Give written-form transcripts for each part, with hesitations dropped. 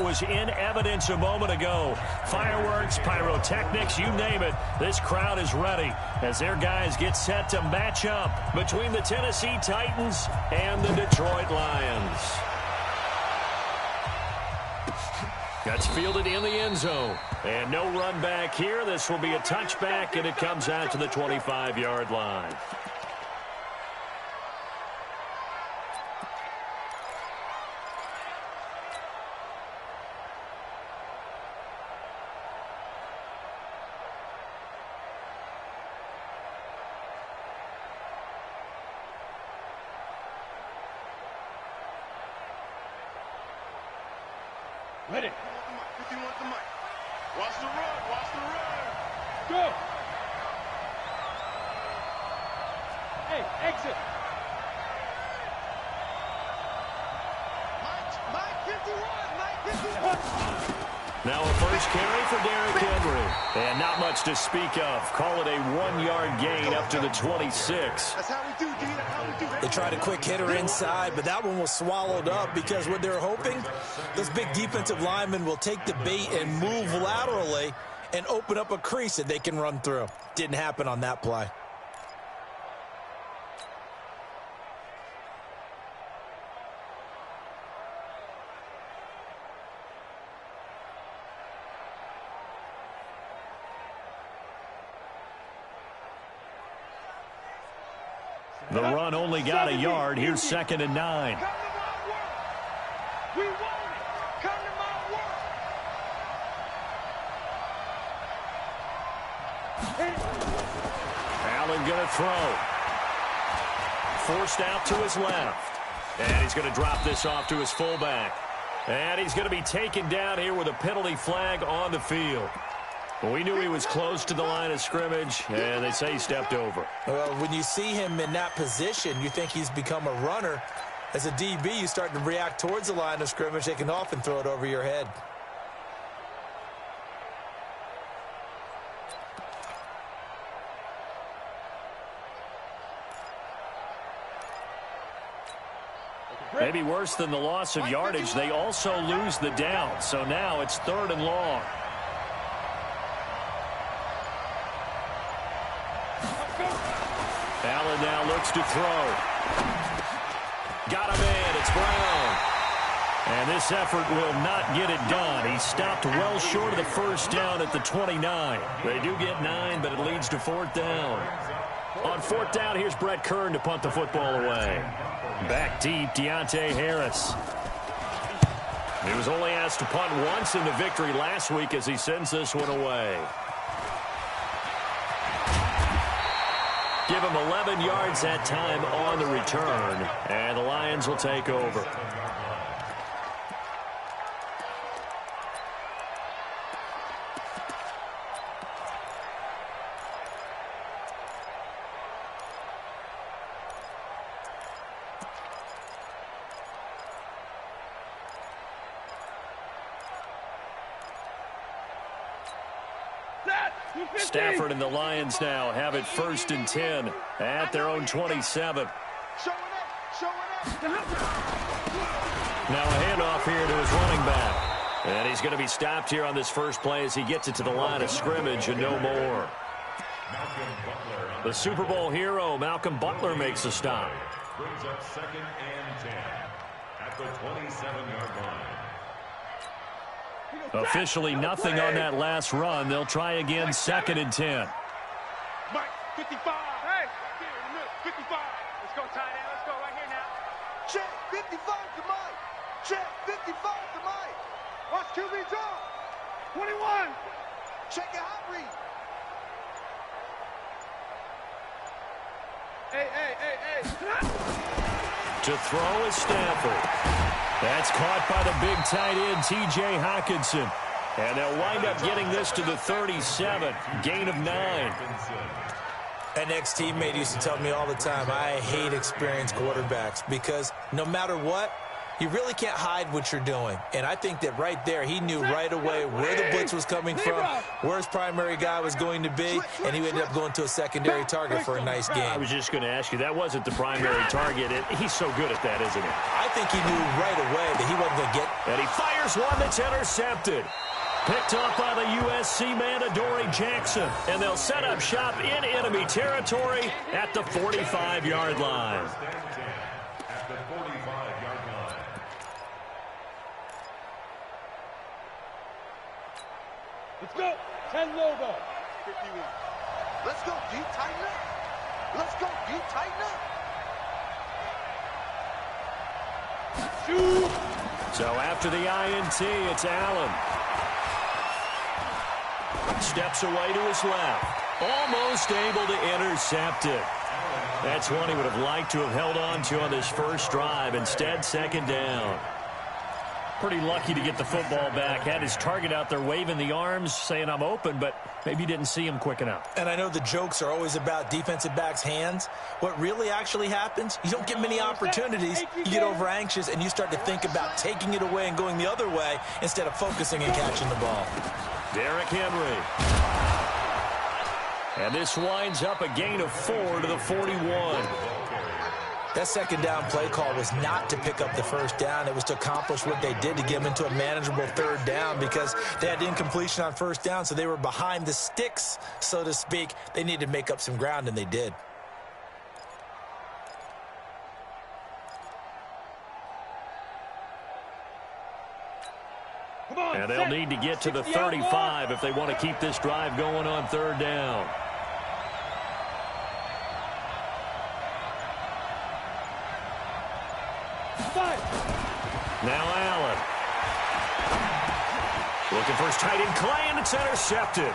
was in evidence a moment ago. Fireworks, pyrotechnics, you name it. This crowd is ready as their guys get set to match up between the Tennessee Titans and the Detroit Lions. That's fielded in the end zone. And no run back here. This will be a touchback, and it comes out to the 25-yard line. Ready. 51 at the mic. Watch the run. Watch the run. Go. Hey, exit. Mike 51. Mike 51. Now a first carry for Derrick Henry. And not much to speak of. Call it a 1-yard gain up to the 26. That's how we do, D. That's how we do. They tried a quick hitter inside, but that one was swallowed up because what they're hoping, those big defensive linemen will take the bait and move laterally and open up a crease that they can run through. Didn't happen on that play. The run only got a yard. Here's 2nd and 9. Come to my work. We want it. Come to my work. Allen going to throw. Forced out to his left. And he's going to drop this off to his fullback. And he's going to be taken down here with a penalty flag on the field. Well, we knew he was close to the line of scrimmage, and they say he stepped over. Well, when you see him in that position, you think he's become a runner. As a DB, you start to react towards the line of scrimmage. They can often throw it over your head. Maybe worse than the loss of yardage, they also lose the down. So now it's 3rd and long. Allen now looks to throw. Got a man. It's Brown. And this effort will not get it done. He stopped well short of the first down at the 29. They do get 9, but it leads to 4th down. On 4th down, here's Brett Kern to punt the football away. Back deep, Deontay Harris. He was only asked to punt once in the victory last week as he sends this one away. Give him 11 yards that time on the return, and the Lions will take over. Stafford and the Lions now have it 1st and 10 at their own 27. Now a handoff here to his running back. And he's going to be stopped here on this first play as he gets it to the line of scrimmage and no more. The Super Bowl hero, Malcolm Butler, makes a stop. Brings up 2nd and 10 at the 27-yard line. Officially nothing on that last run. They'll try again 2nd and 10. Mike 55. Hey, 55. Let's go, tight end. Let's go right here now. Check 55 to Mike. Check 55 to Mike. Watch QB draw. 21. Check your hot read. Hey. To throw is Stafford. That's caught by the big tight end, T.J. Hockenson. And they'll wind up getting this to the 37. Gain of 9. An ex-teammate used to tell me all the time, I hate experienced quarterbacks because no matter what, You really can't hide what you're doing. And I think that right there, he knew right away where the blitz was coming from, where his primary guy was going to be, and he ended up going to a secondary target for a nice game. I was just going to ask you, that wasn't the primary target. He's so good at that, isn't he? I think he knew right away that he wasn't going to get. And he fires one that's intercepted. Picked off by the USC man, Adoree Jackson. And they'll set up shop in enemy territory at the 45-yard line. At the 45-yard line. Let's go. 10 Lobo. 51. Let's go, D. Tighten up. Let's go, D. Tighten up. Shoot. So after the INT, it's Allen. Steps away to his left. Almost able to intercept it. That's one he would have liked to have held on to on this first drive. Instead, second down. Pretty lucky to get the football back. Had his target out there waving the arms, saying I'm open, but maybe didn't see him quick enough. And I know the jokes are always about defensive backs' hands. What really actually happens, you don't get many opportunities. You get over anxious, and you start to think about taking it away and going the other way instead of focusing and catching the ball. Derrick Henry. And this winds up a gain of 4 to the 41. That second down play call was not to pick up the first down. It was to accomplish what they did to get them into a manageable third down because they had incompletion on first down, so they were behind the sticks, so to speak. They needed to make up some ground, and they did. And they'll need to get to the 35 if they want to keep this drive going on third down. Now Allen. Looking for his tight end, Clay, and it's intercepted.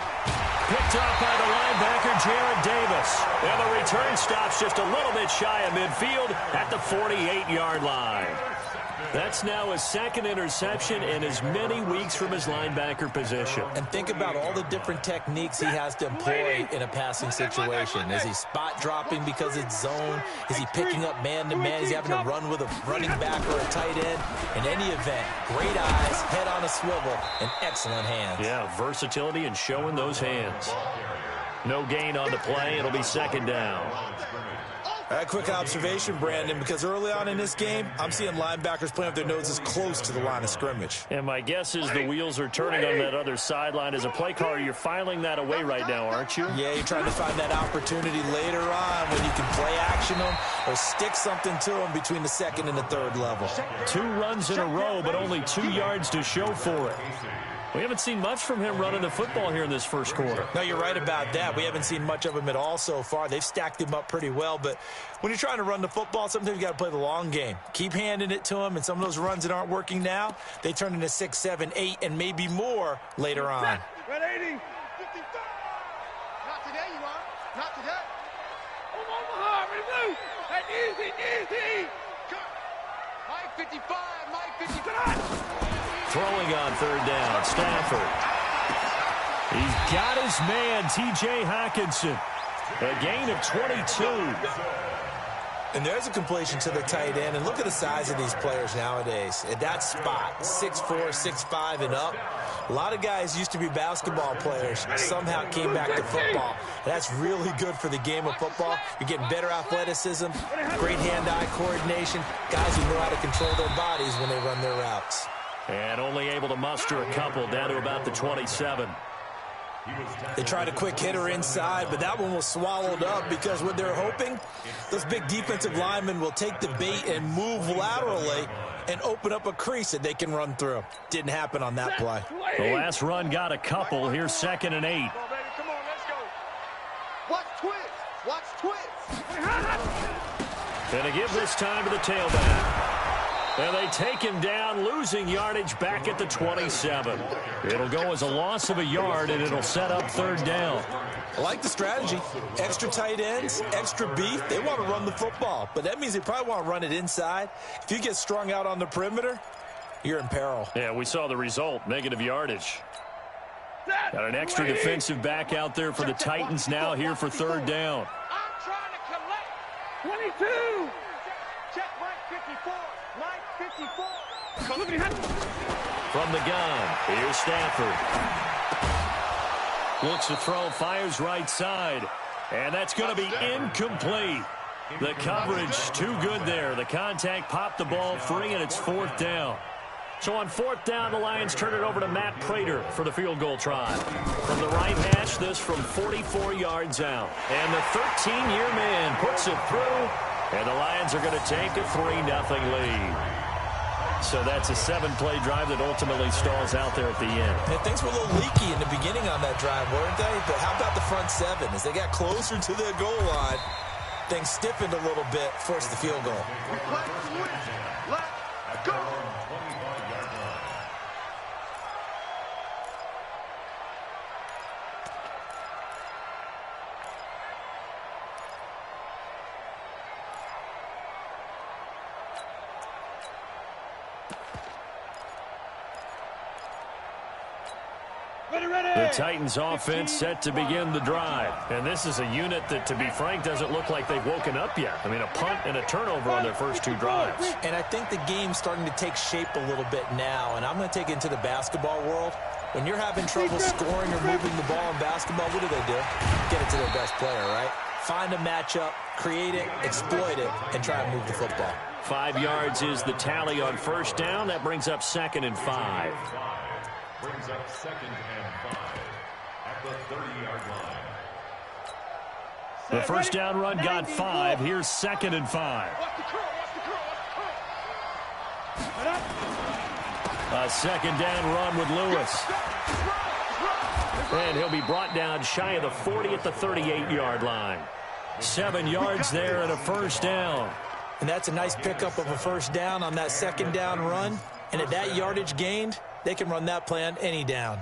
Picked off by the linebacker, Jared Davis. And the return stops just a little bit shy of midfield at the 48-yard line. That's now his second interception in as many weeks from his linebacker position. And think about all the different techniques he has to employ in a passing situation. Is he spot dropping because it's zone? Is he picking up man-to-man? Is he having to run with a running back or a tight end? In any event, great eyes, head on a swivel, and excellent hands. Yeah, versatility and showing those hands. No gain on the play. It'll be second down. A quick observation, Brandon, because early on in this game, I'm seeing linebackers playing with their noses close to the line of scrimmage. And my guess is the wheels are turning on that other sideline. As a play caller, you're filing that away right now, aren't you? Yeah, you're trying to find that opportunity later on when you can play action them or stick something to them between the second and the third level. 2 runs in a row, but only 2 yards to show for it. We haven't seen much from him running the football here in this first quarter. No, you're right about that. We haven't seen much of him at all so far. They've stacked him up pretty well, but when you're trying to run the football, sometimes you got to play the long game. Keep handing it to him, and some of those runs that aren't working now, they turn into 6, 7, 8, and maybe more later on. Red 80. 55. Not today, you are. Not today. Omaha, blue. That's easy. Mike 55. Mike 55. Throwing on third down, Stafford. He's got his man, T.J. Hockenson. A gain of 22. And there's a completion to the tight end. And look at the size of these players nowadays. At that spot, 6'4", 6'5", and up. A lot of guys used to be basketball players, somehow came back to football. That's really good for the game of football. You're getting better athleticism, great hand-eye coordination, guys who know how to control their bodies when they run their routes. And only able to muster a couple down to about the 27. They tried a quick hitter inside, but that one was swallowed up because what they're hoping, those big defensive linemen will take the bait and move laterally and open up a crease that they can run through. Didn't happen on that play. The last run got a couple. Here's 2nd and 8. Come on, let's go. Watch twist. Watch twist. And to give this time to the tailback. And they take him down, losing yardage back at the 27. It'll go as a loss of a yard, and it'll set up third down. I like the strategy. Extra tight ends, extra beef. They want to run the football, but that means they probably want to run it inside. If you get strung out on the perimeter, you're in peril. Yeah, we saw the result, negative yardage. Got an extra defensive back out there for the Titans now here for third down. I'm trying to collect. 22. Check Mike 54. Mike From the gun, here's Stafford. Looks to throw, fires right side. And that's going to be incomplete. The coverage too good there. The contact popped the ball free, and it's 4th down. So on 4th down, the Lions turn it over to Matt Prater for the field goal try. From the right hash, this from 44 yards out. And the 13-year man puts it through, and the Lions are going to take a 3-0 lead. So that's a 7-play drive that ultimately stalls out there at the end. And things were a little leaky in the beginning on that drive, weren't they? But how about the front 7? As they got closer to the goal line, things stiffened a little bit, forced the field goal. Let's go. The Titans offense set to begin the drive. And this is a unit that, to be frank, doesn't look like they've woken up yet. I mean, a punt and a turnover on their first 2 drives. And I think the game's starting to take shape a little bit now. And I'm going to take it into the basketball world. When you're having trouble scoring or moving the ball in basketball, what do? Get it to their best player, right? Find a matchup, create it, exploit it, and try and move the football. 5 yards is the tally on first down. That brings up 2nd and 5. Brings up 2nd and 5 at the 30-yard line. The first down run got 5. Here's 2nd and 5. A 2nd down run with Lewis. And he'll be brought down shy of the 40 at the 38-yard line. 7 yards there and a first down. And that's a nice pickup of a first down on that 2nd down run. And at that yardage gained, they can run that play on any down.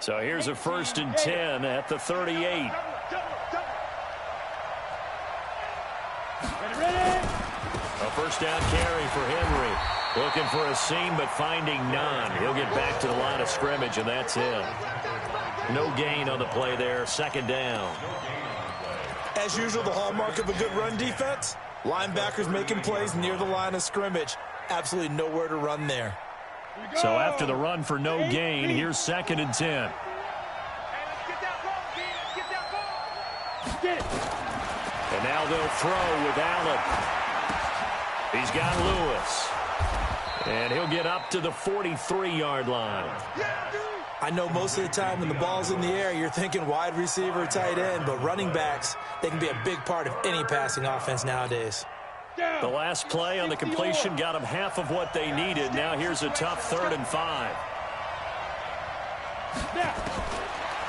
So here's a 1st and 10 at the 38. A first down carry for Henry. Looking for a seam, but finding none. He'll get back to the line of scrimmage, and that's it. No gain on the play there. 2nd down. As usual, the hallmark of a good run defense, linebackers making plays near the line of scrimmage. Absolutely nowhere to run there. So after the run for no gain, here's 2nd and 10. And now they'll throw with Allen. He's got Lewis. And he'll get up to the 43-yard line. I know most of the time when the ball's in the air, you're thinking wide receiver, tight end, but running backs, they can be a big part of any passing offense nowadays. The last play on the completion got them half of what they needed. Now here's a tough 3rd and 5.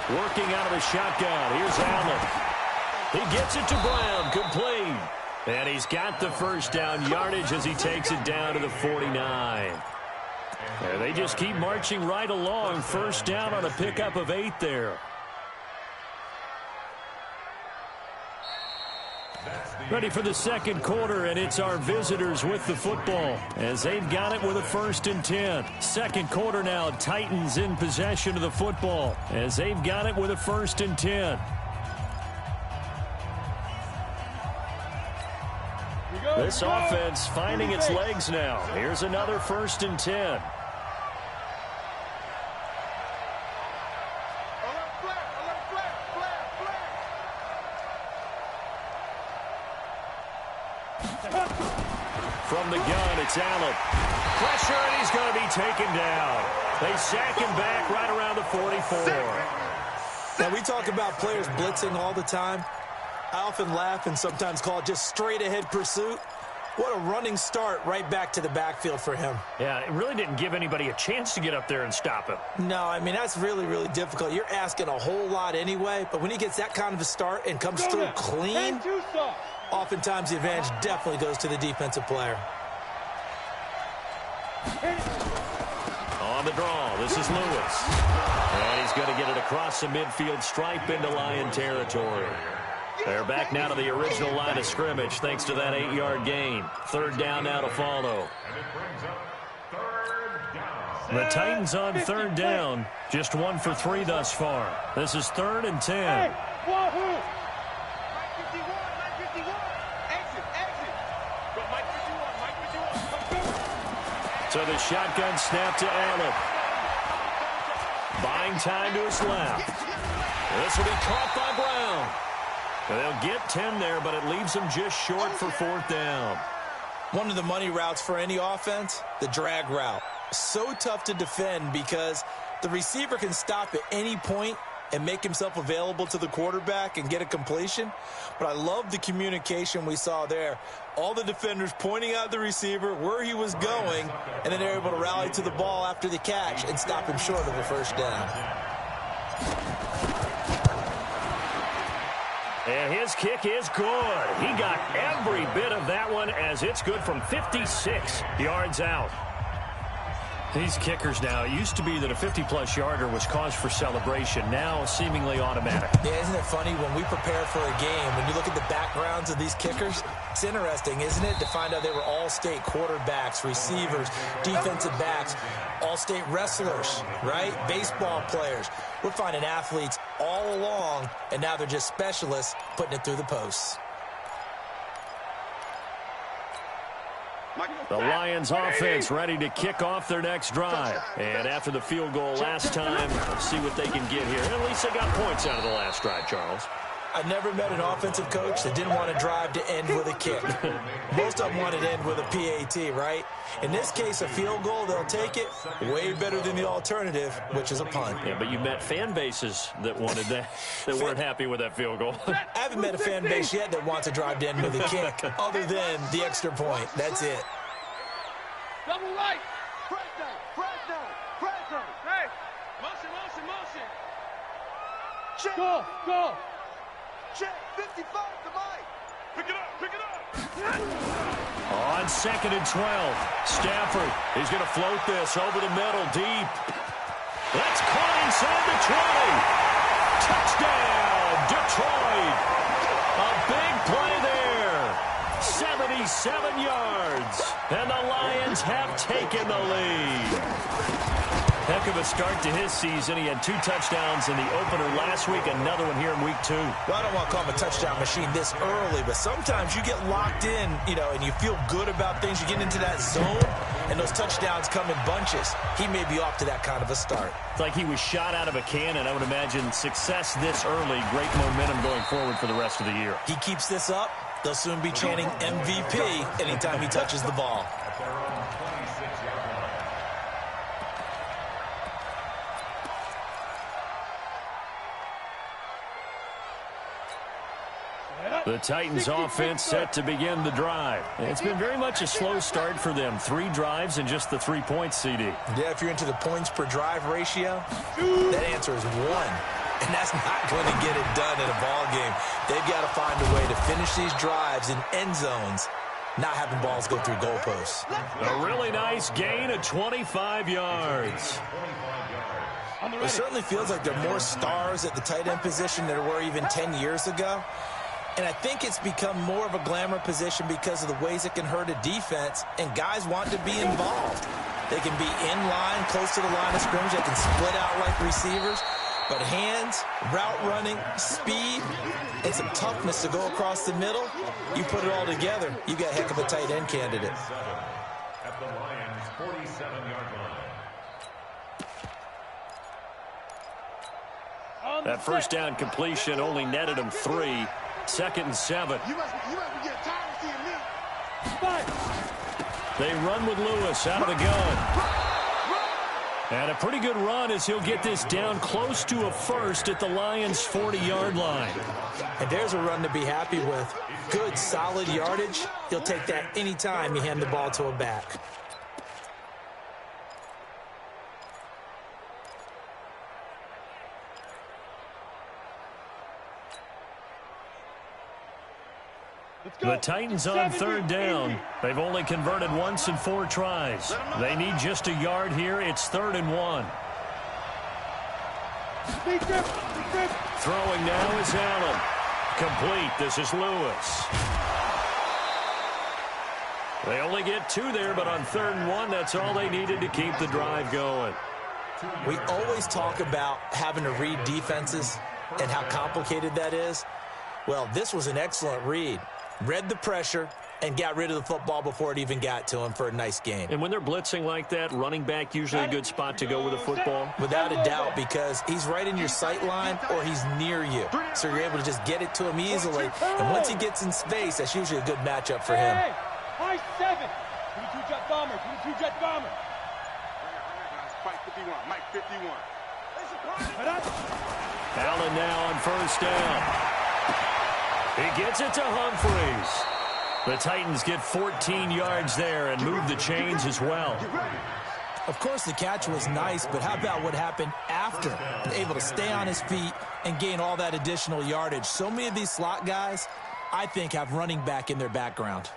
Working out of the shotgun. Here's Allen. He gets it to Brown. Complete. And he's got the first down yardage as he takes it down to the 49. And they just keep marching right along. First down on a pickup of 8 there. Ready for the 2nd quarter, and it's our visitors with the football as they've got it with a 1st and 10. 2nd quarter now, Titans in possession of the football as they've got it with a 1st and 10. This offense finding its legs now. Here's another 1st and 10. From the gun, it's Allen. Pressure, and he's going to be taken down. They sack him back right around the 44. Now, we talk about players blitzing all the time. I often laugh and sometimes call it just straight-ahead pursuit. What a running start right back to the backfield for him. Yeah, it really didn't give anybody a chance to get up there and stop him. No, I mean, that's really, really difficult. You're asking a whole lot anyway, but when he gets that kind of a start and comes through clean, oftentimes the advantage definitely goes to the defensive player. On the draw, this is Lewis. And he's going to get it across the midfield stripe into Lion territory. They're back now to the original line of scrimmage thanks to that 8-yard gain. 3rd down now to follow. The Titans on 3rd down. Just 1 for 3 thus far. This is 3rd and 10. So the shotgun snap to Allen. Buying time to his left. This will be caught by Brown. They'll get 10 there, but it leaves them just short for 4th down. One of the money routes for any offense, the drag route. So tough to defend because the receiver can stop at any point and make himself available to the quarterback and get a completion. But I love the communication we saw there. All the defenders pointing out the receiver, where he was going, and then they're able to rally to the ball after the catch and stop him short of a 1st down. And his kick is good. He got every bit of that one as it's good from 56 yards out. These kickers now, it used to be that a 50-plus yarder was cause for celebration. Now, seemingly automatic. Yeah, isn't it funny when we prepare for a game, when you look at the backgrounds of these kickers, it's interesting, isn't it, to find out they were all-state quarterbacks, receivers, defensive backs, all-state wrestlers, right? Baseball players. We're finding athletes all along, and now they're just specialists putting it through the posts. The Lions offense ready to kick off their next drive. And after the field goal last time, see what they can get here. At least they got points out of the last drive, Charles. I never met an offensive coach that didn't want to drive to end with a kick. Most of them wanted to end with a PAT, right? In this case, a field goal, they'll take it. Way better than the alternative, which is a punt. Yeah, but you met fan bases that wanted that, that weren't happy with that field goal. I haven't met a fan base yet that wants to drive to end with a kick, other than the extra point. That's it. Double right. Fresno. Hey. Motion. Check. Go. Check. 55 to Mike. Pick it up. On 2nd and 12, Stafford, he's going to float this over the middle, deep. That's caught inside the 20. Touchdown, Detroit. A big play there. 77 yards. And the Lions have taken the lead. Heck of a start to his season. He had 2 touchdowns in the opener last week, another one here in week 2. Well, I don't want to call him a touchdown machine this early, but sometimes you get locked in, and you feel good about things. You get into that zone, and those touchdowns come in bunches. He may be off to that kind of a start. It's like he was shot out of a cannon. I would imagine success this early, great momentum going forward for the rest of the year. He keeps this up, they'll soon be chanting MVP anytime he touches the ball. The Titans offense set to begin the drive. It's been very much a slow start for them. 3 drives and just the 3 points, CD. Yeah, if you're into the points per drive ratio, that answer is 1. And that's not going to get it done in a ball game. They've got to find a way to finish these drives in end zones, not having balls go through goalposts. A really nice gain of 25 yards. It certainly feels like there are more stars at the tight end position than there were even 10 years ago. And I think it's become more of a glamour position because of the ways it can hurt a defense, and guys want to be involved. They can be in line, close to the line of scrimmage. They can split out like receivers. But hands, route running, speed, and some toughness to go across the middle, you put it all together, you got a heck of a tight end candidate. At the Lions' 47-yard line. That first down completion only netted him 3. 2nd and 7. You must be getting tired of seeing me. They run with Lewis out of the gun. And a pretty good run as he'll get this down close to a first at the Lions' 40-yard line. And there's a run to be happy with. Good, solid yardage. He'll take that anytime you hand the ball to a back. The Titans on 3rd down. They've only converted once in 4 tries. They need just a yard here. It's 3rd and 1. Throwing now is Allen. Complete. This is Lewis. They only get 2 there, but on 3rd and 1, that's all they needed to keep the drive going. We always talk about having to read defenses and how complicated that is. Well, this was an excellent read. Read the pressure and got rid of the football before it even got to him for a nice game. And when they're blitzing like that, running back usually a good spot to go with the football? Without a doubt, because he's right in your sight line or he's near you. So you're able to just get it to him easily. And once he gets in space, that's usually a good matchup for him. High 7. 22 jet bomber. 22 jet bomber. Mike 51. Mike 51. Allen now on first down. He gets it to Humphreys. The Titans get 14 yards there and move the chains as well. Of course, the catch was nice, but how about what happened after? Able to stay on his feet and gain all that additional yardage. So many of these slot guys, I think, have running back in their background.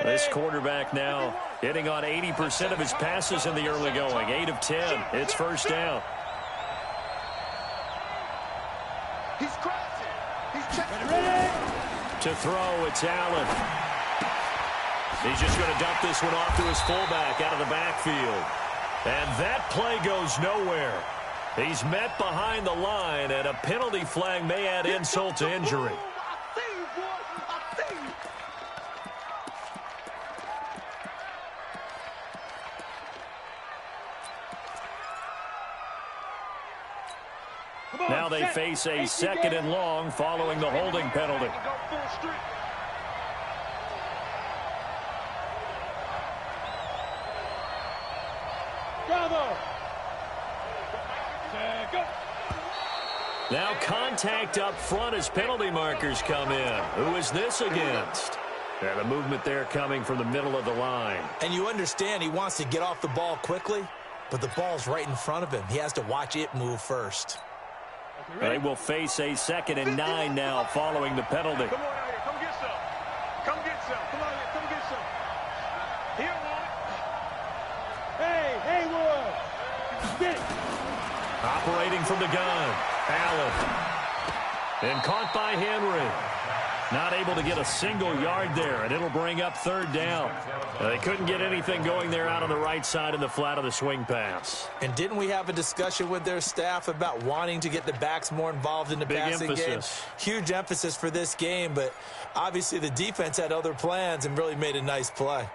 This quarterback now hitting on 80% of his passes in the early going. 8 of 10. It's first down. He's crashing. He's checking. To throw, it's Allen. He's just going to dump this one off to his fullback out of the backfield. And that play goes nowhere. He's met behind the line, and a penalty flag may add insult to injury. Now they face a 2nd and long following the holding penalty. Now contact up front as penalty markers come in. Who is this against? And the movement there coming from the middle of the line. And you understand he wants to get off the ball quickly, but the ball's right in front of him. He has to watch it move first. They will face a 2nd and 9 now following the penalty. Come on out here. Come get some. Come get some. Come on here. Come get some. Here, Wood. Hey, Haywood. Get it. Operating from the gun. Allen. And caught by Henry. Not able to get a single yard there, and it'll bring up 3rd down. They couldn't get anything going there out on the right side in the flat of the swing pass. And didn't we have a discussion with their staff about wanting to get the backs more involved in the passing game? Huge emphasis for this game, but obviously the defense had other plans and really made a nice play.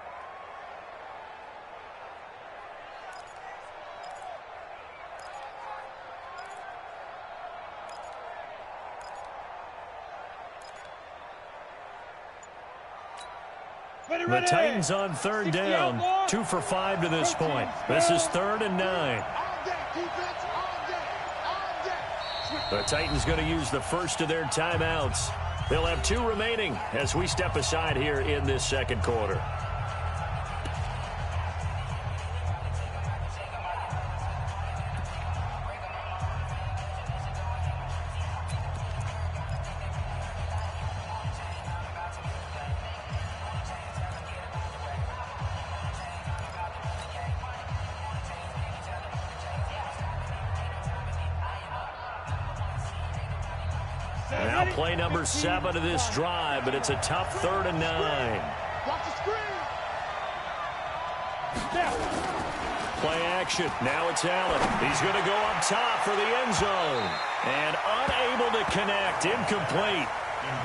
The Titans on 3rd down, 2 for 5 to this point. This is 3rd and 9. The Titans going to use the first of their timeouts. They'll have 2 remaining as we step aside here in this 2nd quarter. Now play number 7 of this drive, but it's a tough 3rd and 9. Watch the screen. Play action. Now it's Allen. He's going to go up top for the end zone. And unable to connect. Incomplete.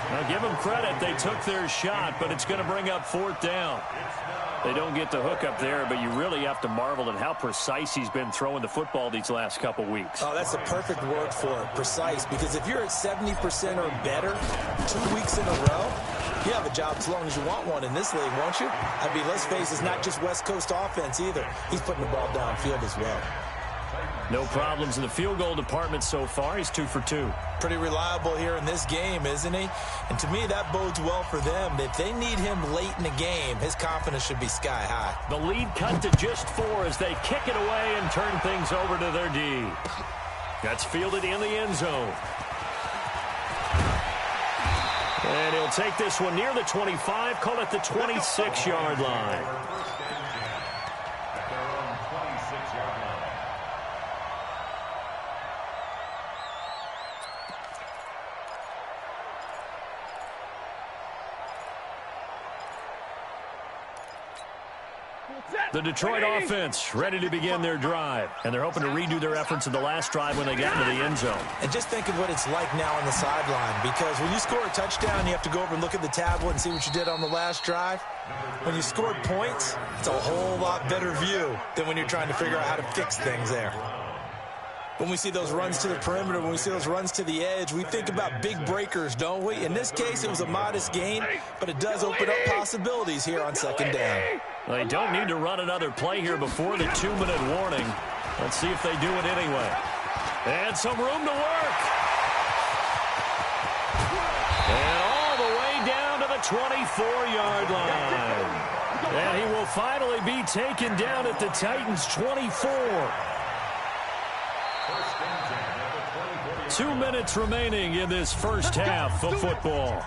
Now give them credit. They took their shot, but it's going to bring up 4th down. They don't get the hook up there, but you really have to marvel at how precise he's been throwing the football these last couple weeks. Oh, that's a perfect word for it, precise, because if you're at 70% or better 2 weeks in a row, you have a job as long as you want one in this league, won't you? I mean, let's face it, it's not just West Coast offense either. He's putting the ball downfield as well. No problems in the field goal department so far. He's 2 for 2. Pretty reliable here in this game, isn't he? And to me, that bodes well for them. If they need him late in the game, his confidence should be sky high. The lead cut to just 4 as they kick it away and turn things over to their D. That's fielded in the end zone. And he'll take this one near the 25, call it the 26-yard line. The Detroit offense ready to begin their drive, and they're hoping to redo their efforts in the last drive when they got into the end zone. And just think of what it's like now on the sideline, because when you score a touchdown, you have to go over and look at the tablet and see what you did on the last drive. When you scored points, it's a whole lot better view than when you're trying to figure out how to fix things there. When we see those runs to the perimeter, when we see those runs to the edge, we think about big breakers, don't we? In this case, it was a modest gain, but it does open up possibilities here on second down. They don't need to run another play here before the 2-minute warning. Let's see if they do it anyway. And some room to work. And all the way down to the 24-yard line. And he will finally be taken down at the Titans' 24. 2 minutes remaining in this first half of football.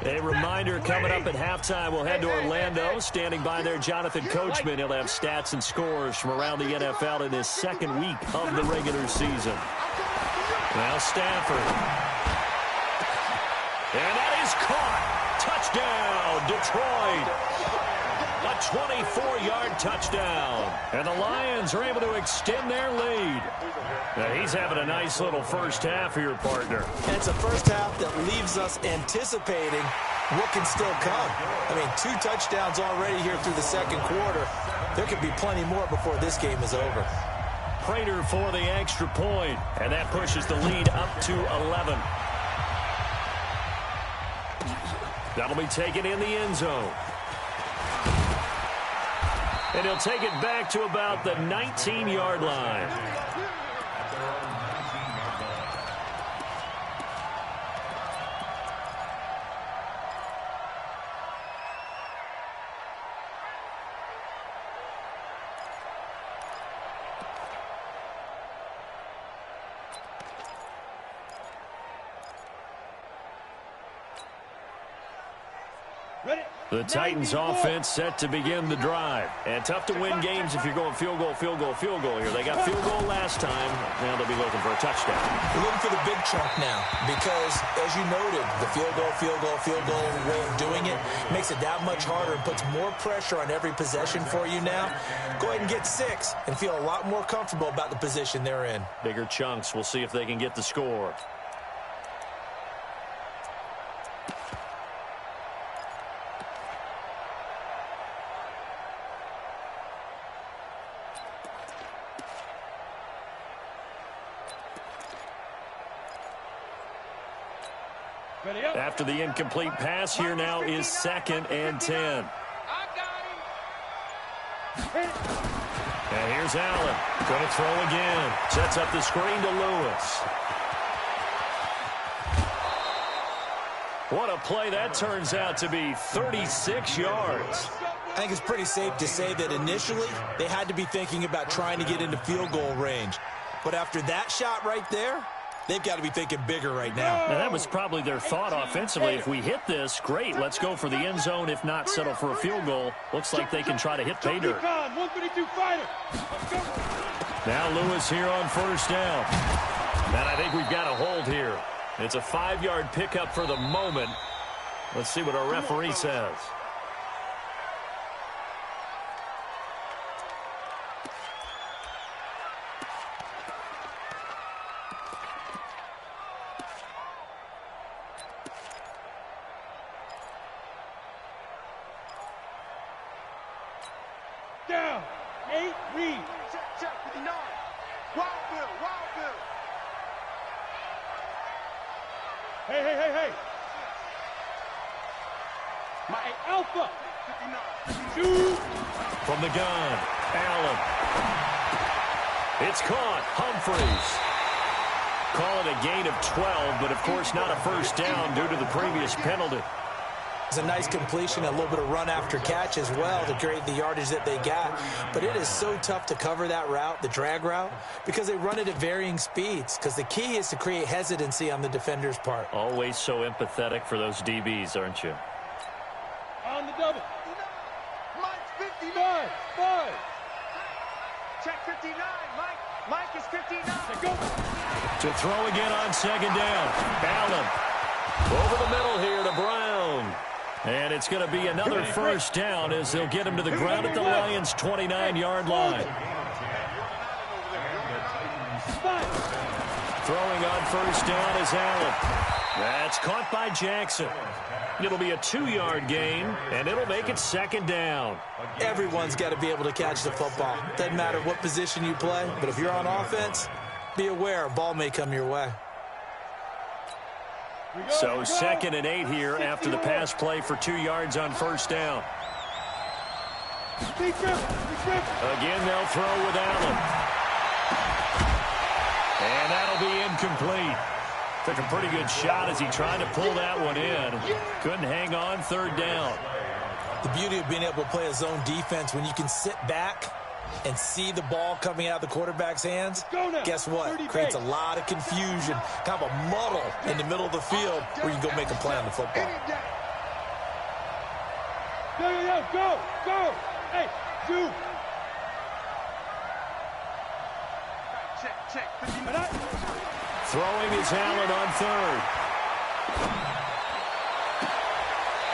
A reminder, coming up at halftime, we'll head to Orlando. Standing by there, Jonathan Coachman. He'll have stats and scores from around the NFL in his second week of the regular season. Now Stafford. And that is caught. Touchdown, Detroit. A 24-yard touchdown. And the Lions are able to extend their lead. Now, he's having a nice little first half here, partner. And it's a first half that leaves us anticipating what can still come. I mean, 2 touchdowns already here through the second quarter. There could be plenty more before this game is over. Prater for the extra point, and that pushes the lead up to 11. That'll be taken in the end zone. And he'll take it back to about the 19-yard line. The Titans offense set to begin the drive. And tough to win games if you're going field goal, field goal, field goal here. They got field goal last time. Now they'll be looking for a touchdown. We're looking for the big chunk now because, as you noted, the field goal way of doing it makes it that much harder and puts more pressure on every possession for you now. Go ahead and get 6 and feel a lot more comfortable about the position they're in. Bigger chunks. We'll see if they can get the score. After the incomplete pass, here now is 2nd and 10. And here's Allen. Going to throw again. Sets up the screen to Lewis. What a play that turns out to be. 36 yards. I think it's pretty safe to say that initially they had to be thinking about trying to get into field goal range. But after that shot right there, they've got to be thinking bigger right now. And that was probably their thought offensively. If we hit this, great. Let's go for the end zone. If not, settle for a field goal. Looks like they can try to hit pay dirt. Now Lewis here on first down. And I think we've got a hold here. It's a 5-yard pickup for the moment. Let's see what our referee says. Down. 8, read. Check, 59. Wild Bill. Hey. My Alpha. 59. Shoot. From the gun, Allen. It's caught. Humphreys. Call it a gain of 12, but of course not a first down due to the previous penalty. It's a nice completion, a little bit of run after catch as well to create the yardage that they got. But it is so tough to cover that route, the drag route, because they run it at varying speeds. Because the key is to create hesitancy on the defender's part. Always so empathetic for those DBs, aren't you? On the double. Mine's 59. 5. Check 59, Mike. Mike is 59. Go. To throw again on second down. Allen over the middle here to Brown. And it's going to be another first down as they'll get him to the ground at the Lions' 29-yard line. Throwing on first down is Allen. That's caught by Jackson. It'll be a 2-yard gain, and it'll make it second down. Everyone's got to be able to catch the football. Doesn't matter what position you play, but if you're on offense, be aware a ball may come your way. So 2nd and 8 here after the pass play for 2 yards on first down. Again, they'll throw with Allen. And that'll be incomplete. Took a pretty good shot as he tried to pull that one in. Couldn't hang on, third down. The beauty of being able to play a zone defense when you can sit back and see the ball coming out of the quarterback's hands, guess what? Creates a lot of confusion, kind of a muddle in the middle of the field where you can go make a play on the football. Go. Hey, do. Check. Throwing is Allen on third.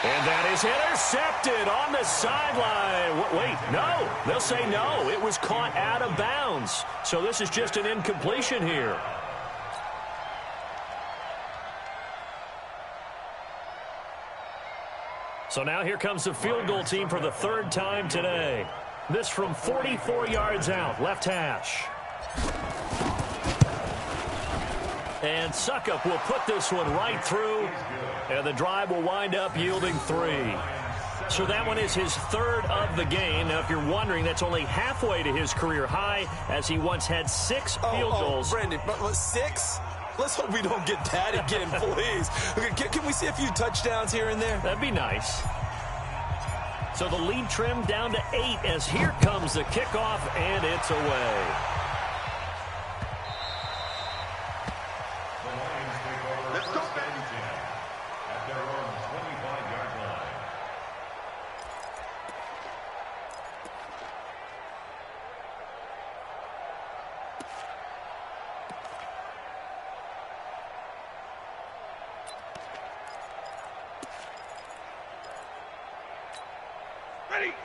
And that is intercepted on the sideline. Wait, no. They'll say no. It was caught out of bounds. So this is just an incompletion here. So now here comes the field goal team for the 3rd time today. This from 44 yards out, left hash. And Suckup will put this one right through, and the drive will wind up yielding 3. So that one is his 3rd of the game. Now, if you're wondering, that's only halfway to his career high, as he once had 6 field goals. Brandon, 6? Let's hope we don't get that again, please. Can we see a few touchdowns here and there? That'd be nice. So the lead trimmed down to 8 as here comes the kickoff, and it's away.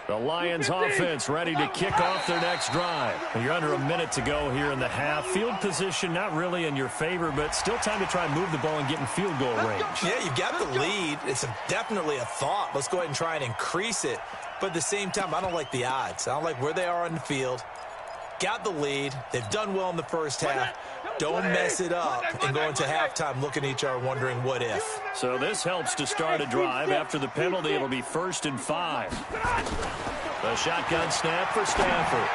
The Lions offense ready to kick off their next drive. You're under a minute to go here in the half. Field position not really in your favor, but still time to try and move the ball and get in field goal range. Yeah, you've got the lead. It's definitely a thought. Let's go ahead and try and increase it. But at the same time, I don't like the odds. I don't like where they are on the field. Got the lead. They've done well in the first half. Don't mess it up and go into halftime looking at each other wondering what if. So this helps to start a drive. After the penalty, it'll be 1st and 5. The shotgun snap for Stafford.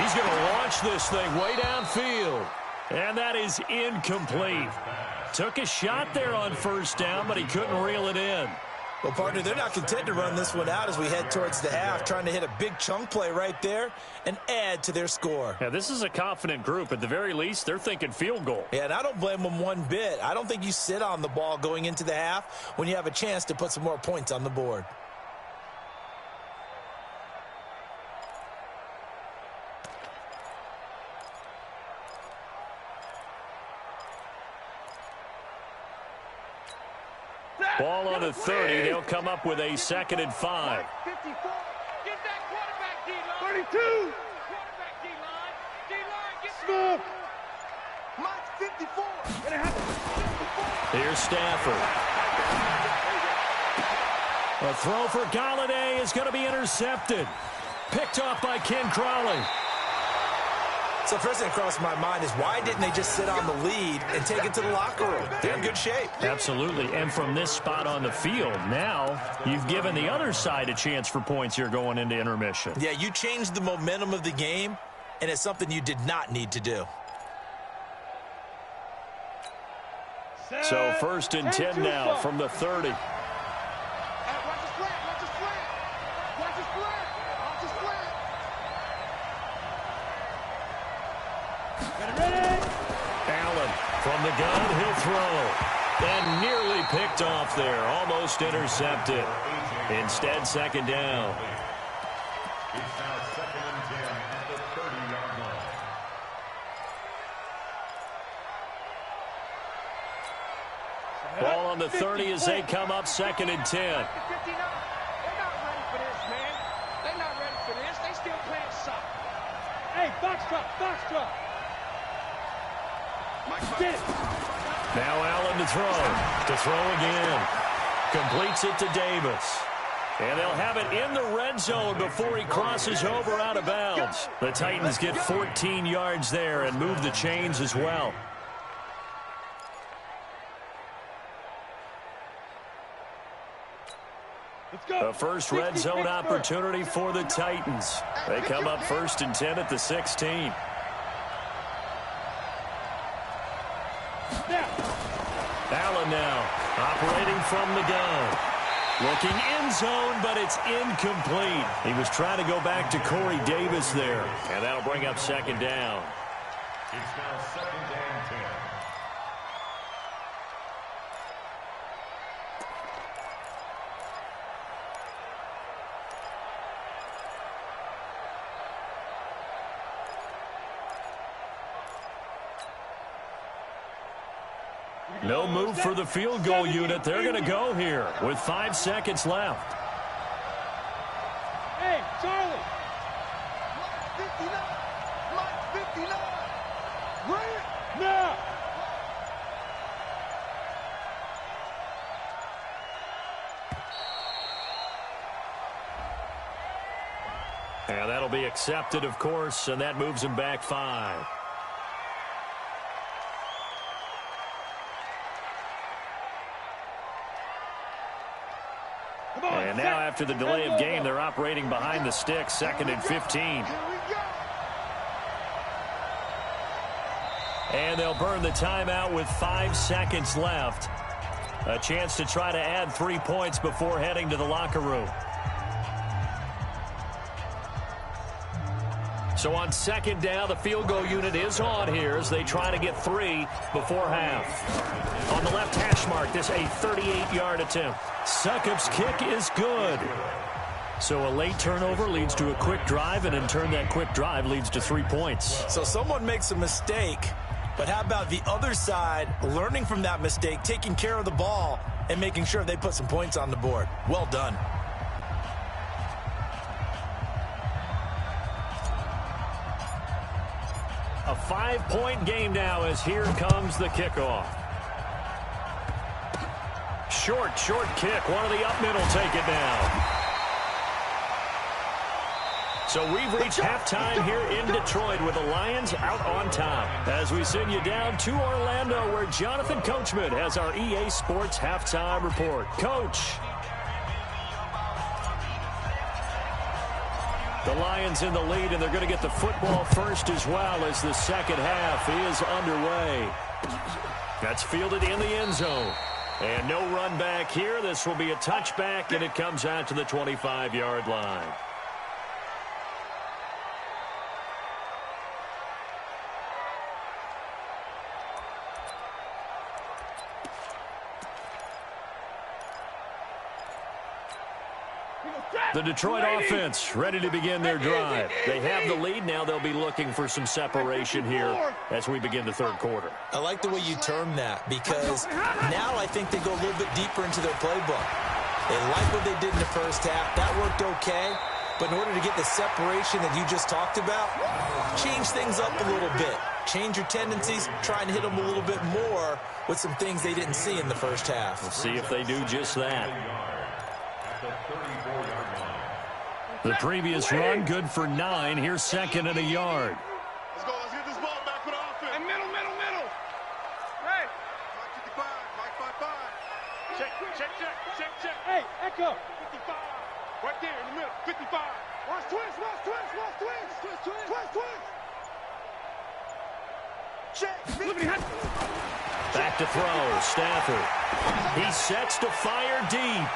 He's going to launch this thing way downfield. And that is incomplete. Took a shot there on first down, but he couldn't reel it in. Well, partner, they're not content to run this one out as we head towards the half, trying to hit a big chunk play right there and add to their score. Yeah, this is a confident group. At the very least, they're thinking field goal. Yeah, and I don't blame them one bit. I don't think you sit on the ball going into the half when you have a chance to put some more points on the board. Ball on the 30. They'll come up with a 2nd and 5. 54. Get that quarterback D-line. 32. Quarterback D-line. D-line, get smoke. Mike, 54. Here's Stafford. A throw for Galladay is going to be intercepted. Picked off by Ken Crawley. So first thing that crossed my mind is why didn't they just sit on the lead and take it to the locker room? They're in good shape. Absolutely. And from this spot on the field, now you've given the other side a chance for points here going into intermission. Yeah, you changed the momentum of the game, and it's something you did not need to do. So 1st and 10 now from the 30. Allen from the gun, he'll throw. And nearly picked off there, almost intercepted. Instead, 2nd down. It's now 2nd and 10 at the 30-yard line. on the 30 as they come up 2nd and 10. They're not ready for this, man. They're not ready for this. They still playing soccer. Hey, box truck. Get it. Now Allen to throw again. Completes it to Davis. And they'll have it in the red zone before he crosses over out of bounds. The Titans get 14 yards there and move the chains as well. The first red zone opportunity for the Titans. They come up 1st and 10 at the 16. Allen now operating from the gun. Looking end zone, but it's incomplete. He was trying to go back to Corey Davis there. And that'll bring up 2nd down. It's now 2nd and 10. No move for the field goal unit. They're going to go here with 5 seconds left. Hey, Charlie. Mike 59. Bring it now. And that'll be accepted, of course, and that moves him back 5. And now after the delay of game, they're operating behind the sticks, 2nd and 15. And they'll burn the timeout with 5 seconds left. A chance to try to add 3 points before heading to the locker room. So on 2nd down, the field goal unit is on here as they try to get 3 before half. On the left hash mark, this a 38-yard attempt. Succop's kick is good. So a late turnover leads to a quick drive, and in turn that quick drive leads to 3 points. So someone makes a mistake, but how about the other side learning from that mistake, taking care of the ball, and making sure they put some points on the board? Well done. A 5-point game now as here comes the kickoff. Short kick. One of the up middle take it down. So we've reached halftime here in Detroit with the Lions out on top. As we send you down to Orlando where Jonathan Coachman has our EA Sports halftime report. Coach. The Lions in the lead, and they're going to get the football first as well as the second half is underway. That's fielded in the end zone. And no run back here. This will be a touchback, and it comes out to the 25-yard line. The Detroit offense ready to begin their drive. They have the lead. Now they'll be looking for some separation here as we begin the third quarter. I like the way you term that because now I think they go a little bit deeper into their playbook. They like what they did in the first half. That worked okay. But in order to get the separation that you just talked about, change things up a little bit. Change your tendencies. Try and hit them a little bit more with some things they didn't see in the first half. We'll see if they do just that. The previous run, good for 9. Here's 2nd and a yard. Let's go. Let's get this ball back for the offense. And middle. Hey. Mike 55. Check. Hey, echo. 55. Right there in the middle. 55. Watch twins. Check. Back to throw. Stafford. He sets to fire deep.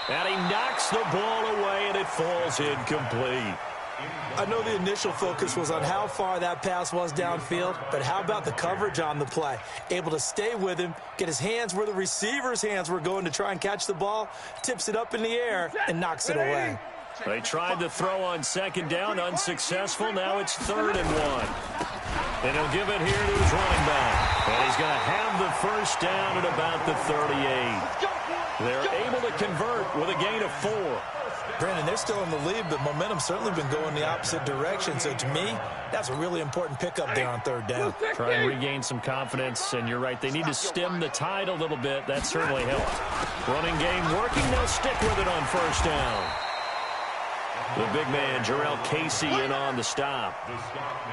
And he knocks the ball away, and it falls incomplete. I know the initial focus was on how far that pass was downfield, but how about the coverage on the play? Able to stay with him, get his hands where the receiver's hands were going to try and catch the ball, tips it up in the air, and knocks it away. They tried to throw on 2nd down, unsuccessful. Now it's 3rd and 1. And he'll give it here to his running back. And he's going to have the first down at about the 38. They're able to convert with a gain of 4. Brandon, they're still in the lead, but momentum's certainly been going the opposite direction. So to me, that's a really important pickup there on third down. Try and regain some confidence, and you're right. They need to stem the tide a little bit. That certainly helped. Running game working. They'll stick with it on first down. The big man, Jarrell Casey, in on the stop.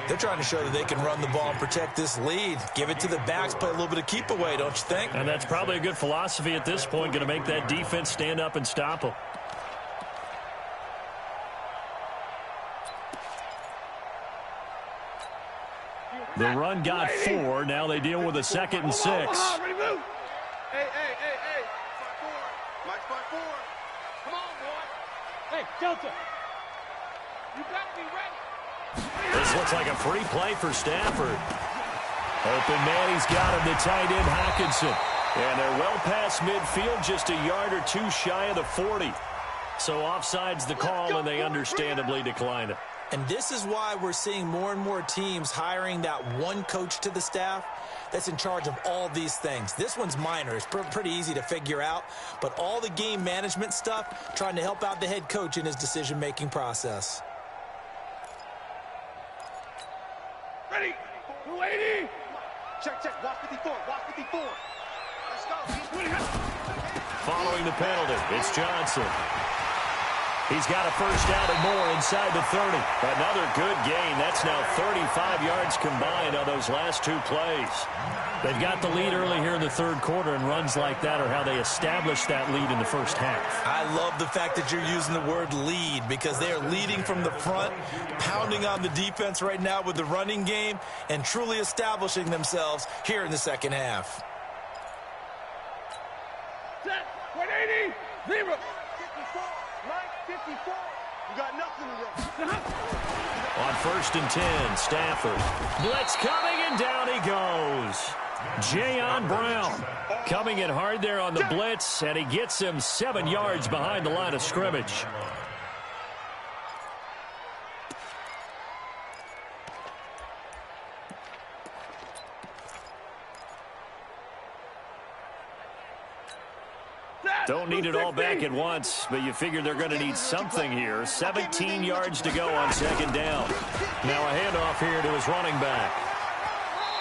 They're trying to show that they can run the ball and protect this lead. Give it to the backs, play a little bit of keep away, don't you think? And that's probably a good philosophy at this point, going to make that defense stand up and stop them. The run got 4. Now they deal with a 2nd and 6. Hey, Mike's by 4. Come on, boy. Hey, Delta. You got to be ready. This looks like a free play for Stafford. Open man, he's got him, the tight end, Hockenson. And they're well past midfield, just a yard or 2 shy of the 40. So offside's the call, and they understandably decline it. And this is why we're seeing more and more teams hiring that one coach to the staff that's in charge of all these things. This one's minor. It's pretty easy to figure out. But all the game management stuff, trying to help out the head coach in his decision-making process. Ready. 280. Check. Watch 54. Watch 54. Let's go. Following the penalty, it's Johnson. He's got a first down and more inside the 30. Another good gain. That's now 35 yards combined on those last 2 plays. They've got the lead early here in the third quarter, and runs like that are how they establish that lead in the first half. I love the fact that you're using the word lead, because they are leading from the front, pounding on the defense right now with the running game, and truly establishing themselves here in the second half. Set. 180. 0. 54. Mike, 54. You got nothing to do. On 1st and 10, Stafford. Blitz coming, and down he goes. Jayon Brown coming in hard there on the blitz, and he gets him 7 yards behind the line of scrimmage. Don't need it all back at once, but you figure they're going to need something here. 17 yards to go on 2nd down. Now a handoff here to his running back.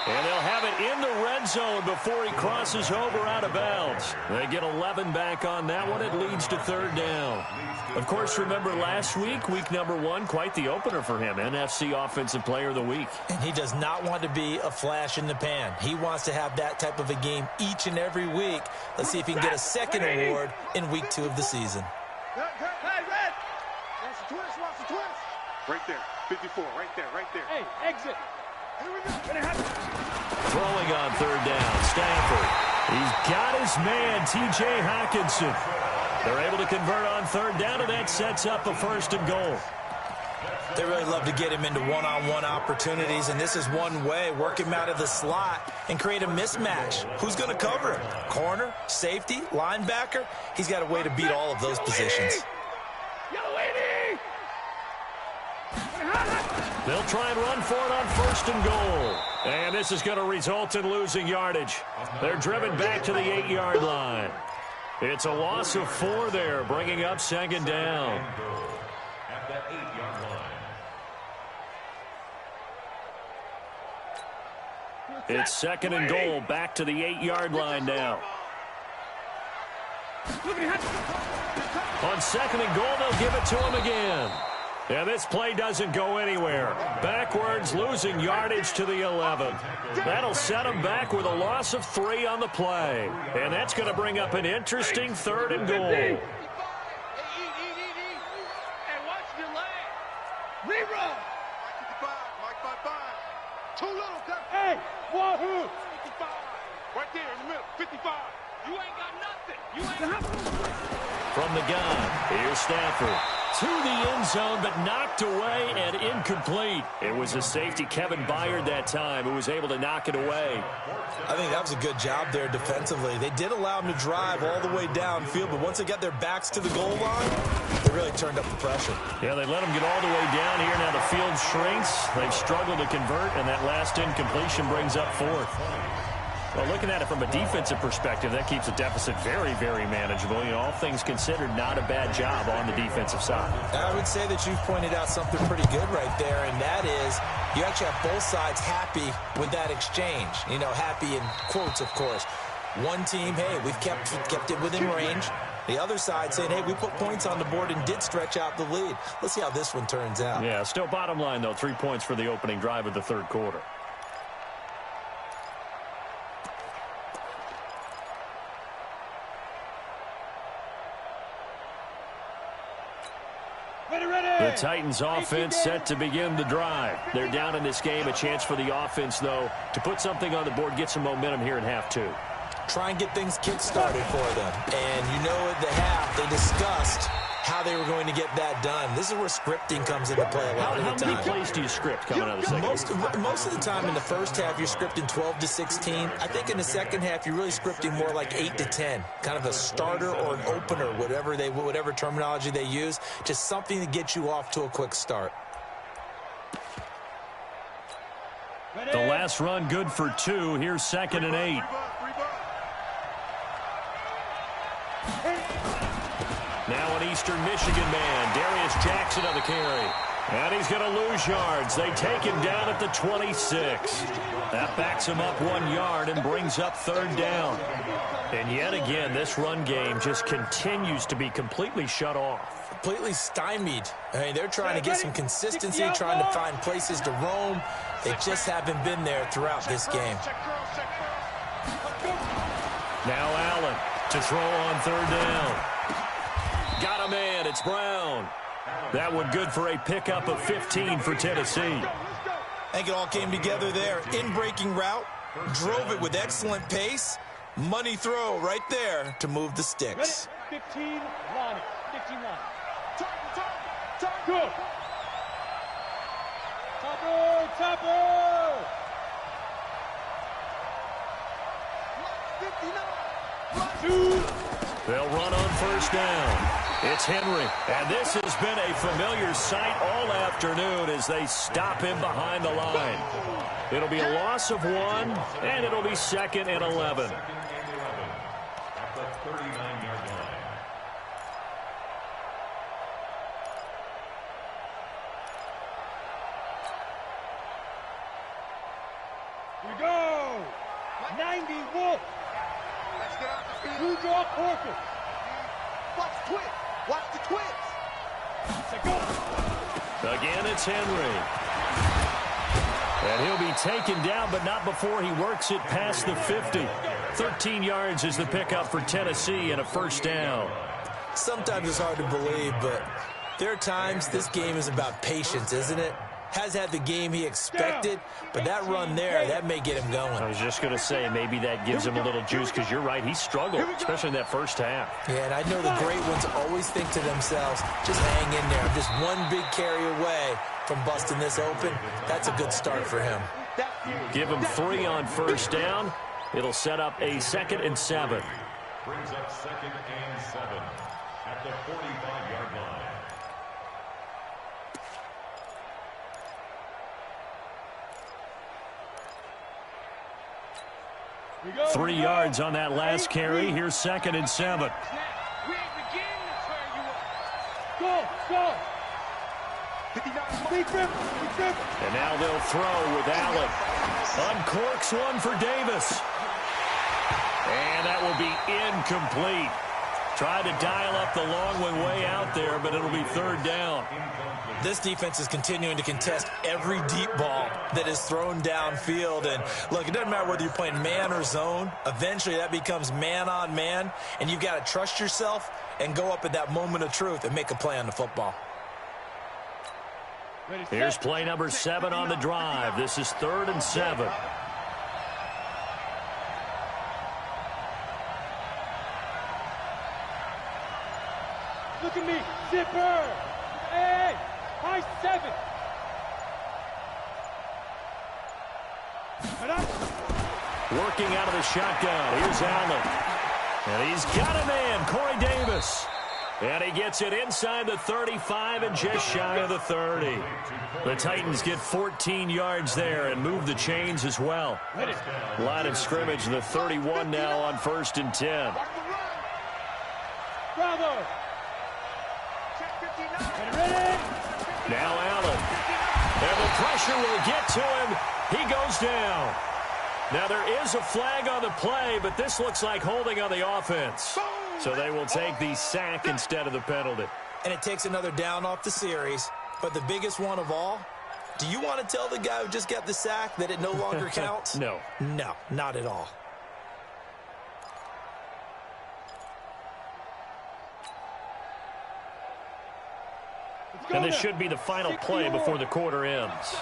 And they'll have it in the red zone before he crosses over out of bounds. They get 11 back on that one. It leads to 3rd down. Of course, remember last week, week number 1, quite the opener for him. NFC Offensive Player of the Week. And he does not want to be a flash in the pan. He wants to have that type of a game each and every week. Let's see if he can get a 2nd award in week 2 of the season. Hey, Red. Watch the twist. Right there. 54. Right there. Hey, exit. Here we go. Throwing on 3rd down, Stafford. He's got his man, T.J. Hockenson. They're able to convert on 3rd down, and that sets up a 1st and goal. They really love to get him into one-on-one opportunities, and this is one way. Work him out of the slot and create a mismatch. Who's going to cover him? Corner, safety, linebacker? He's got a way to beat all of those positions. They'll try and run for it on 1st and goal. And this is going to result in losing yardage. They're driven back to the 8-yard line. It's a loss of 4 there, bringing up 2nd down. At that 8-yard line. It's 2nd and goal, back to the 8-yard line now. On 2nd and goal, they'll give it to him again. And this play doesn't go anywhere. Backwards, losing yardage to the 11. That'll set them back with a loss of 3 on the play. And that's going to bring up an interesting 3rd and goal. Hey, watch your leg. Rerun. Mike 55. Too little. Hey, wahoo. 55. Right there in the middle. 55. You ain't got nothing. From the gun, here's Stafford. to the end zone, but knocked away and incomplete. It was a safety, Kevin Byard, that time, who was able to knock it away. I think that was a good job there defensively. They did allow them to drive all the way downfield, but once they got their backs to the goal line, they really turned up the pressure. Yeah, they let them get all the way down here. Now the field shrinks. They've struggled to convert, and that last incompletion brings up fourth. Well, looking at it from a defensive perspective, that keeps the deficit very, very manageable. You know, all things considered, not a bad job on the defensive side. I would say that you've pointed out something pretty good right there, and that is you actually have both sides happy with that exchange. You know, happy in quotes, of course. One team, hey, we've kept it within range. The other side saying, hey, we put points on the board and did stretch out the lead. Let's see how this one turns out. Yeah, still bottom line, though, 3 points for the opening drive of the third quarter. The Titans offense set to begin the drive. They're down in this game. A chance for the offense, though, to put something on the board, get some momentum here in half two. Try and get things kick-started for them. And you know at the half, they discussed how they were going to get that done. This is where scripting comes into play a lot of the time. How many plays do you script coming out of the second? Most of the time in the first half, you're scripting 12 to 16. I think in the second half, you're really scripting more like 8 to 10. Kind of a starter or an opener, whatever terminology they use. Just something to get you off to a quick start. The last run good for 2. Here's 2nd and 8. Now an Eastern Michigan man, Darius Jackson on the carry. And he's going to lose yards. They take him down at the 26. That backs him up 1 yard and brings up 3rd down. And yet again, this run game just continues to be completely shut off. Completely stymied. I mean, they're trying to get some consistency, trying to find places to roam. They just haven't been there throughout this game. Now Allen to throw on 3rd down. Got a man. It's Brown. That one good for a pickup of 15 for Tennessee. I think it all came together there. In-breaking route. Drove it with excellent pace. Money throw right there to move the sticks. 15 line. 15 line. Good. Topper. 59. 2. They'll run on 1st down. It's Henry. And this has been a familiar sight all afternoon as they stop him behind the line. It'll be a loss of 1, and it'll be 2nd and 11. At the 39-yard line. Here we go. 90 Wolf. Blue draw Corker. Watch the twist. Watch the twist. Again, it's Henry. And he'll be taken down, but not before he works it past the 50. 13 yards is the pickup for Tennessee and a 1st down. Sometimes it's hard to believe, but there are times this game is about patience, isn't it? Has had the game he expected, but that run there, that may get him going. I was just going to say, maybe that gives him a little juice, because you're right, he struggled, especially in that first half. Yeah, and I know the great ones always think to themselves, just hang in there. I'm just one big carry away from busting this open. That's a good start for him. Give him 3 on 1st down. It'll set up a 2nd and 7. Brings up 2nd and 7 at the 45-yard line. 3 yards on that last carry. Here's 2nd and 7. Go. And now they'll throw with Allen. Uncorks one for Davis. And that will be incomplete. Tried to dial up the long one way out there, but it'll be 3rd down. This defense is continuing to contest every deep ball that is thrown downfield. And, look, it doesn't matter whether you're playing man or zone. Eventually, that becomes man on man. And you've got to trust yourself and go up at that moment of truth and make a play on the football. Here's play number 7 on the drive. This is 3rd and 7. Look at me. Zipper. Working out of the shotgun. Here's Allen. And he's got a man, Corey Davis. And he gets it inside the 35 and just shy of the 30. The Titans get 14 yards there and move the chains as well. Line of scrimmage, the 31 now on 1st and 10. Bravo. Now Allen. And the pressure will get to him. He goes down. Now there is a flag on the play, but this looks like holding on the offense. So they will take the sack instead of the penalty. And it takes another down off the series. But the biggest one of all, do you want to tell the guy who just got the sack that it no longer counts? No. No, not at all. And this should be the final play before the quarter ends.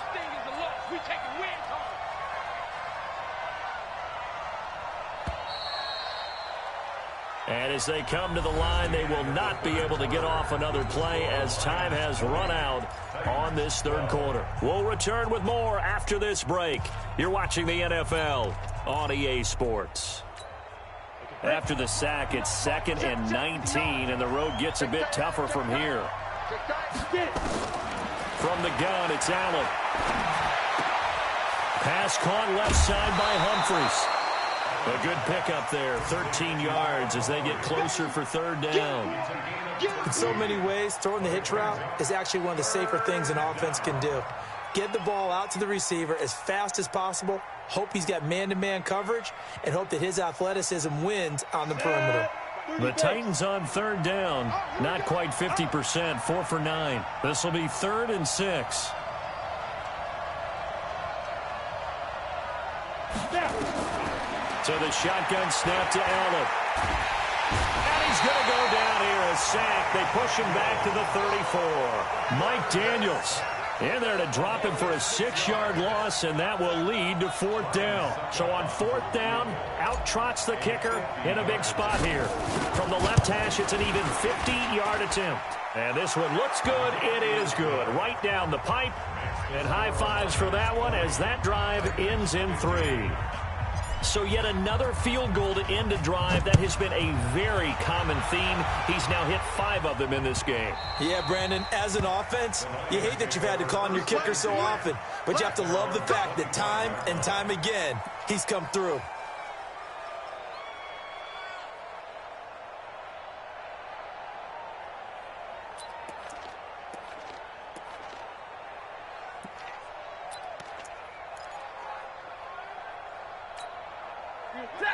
And as they come to the line, they will not be able to get off another play as time has run out on this third quarter. We'll return with more after this break. You're watching the NFL on EA Sports. After the sack, it's 2nd and 19, and the road gets a bit tougher from here. From the gun, it's Allen. Pass caught left side by Humphries. A good pickup there, 13 yards as they get closer for 3rd down. In so many ways, throwing the hitch route is actually one of the safer things an offense can do. Get the ball out to the receiver as fast as possible, hope he's got man-to-man coverage, and hope that his athleticism wins on the perimeter. The Titans on 3rd down, not quite 50%, 4 for 9. This will be 3rd and 6. So the shotgun snap to Allen. And he's going to go down here, a sack. They push him back to the 34. Mike Daniels in there to drop him for a 6-yard loss, and that will lead to 4th down. So on 4th down, out trots the kicker in a big spot here. From the left hash, it's an even 50-yard attempt. And this one looks good. It is good. Right down the pipe. And high fives for that one as that drive ends in 3. So yet another field goal to end a drive. That has been a very common theme. He's now hit 5 of them in this game. Yeah, Brandon, as an offense, you hate that you've had to call on your kicker so often, but you have to love the fact that time and time again, he's come through.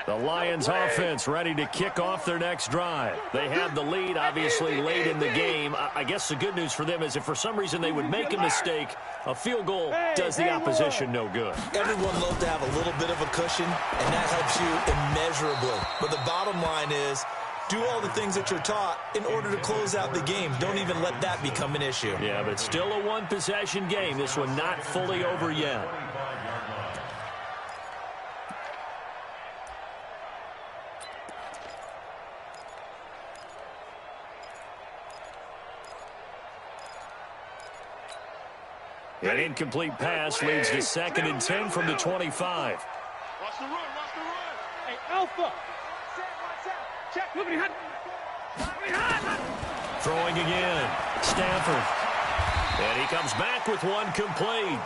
The Lions offense ready to kick off their next drive. They had the lead, obviously, late in the game. I guess the good news for them is if for some reason they would make a mistake, a field goal does the opposition no good. Everyone loves to have a little bit of a cushion, and that helps you immeasurably. But the bottom line is, do all the things that you're taught in order to close out the game. Don't even let that become an issue. Yeah, but still a one-possession game. This one not fully over yet. An incomplete pass leads to 2nd and 10 from the 25. Watch the run, Hey, Alpha. Check. Throwing again. Stafford. And he comes back with one complete.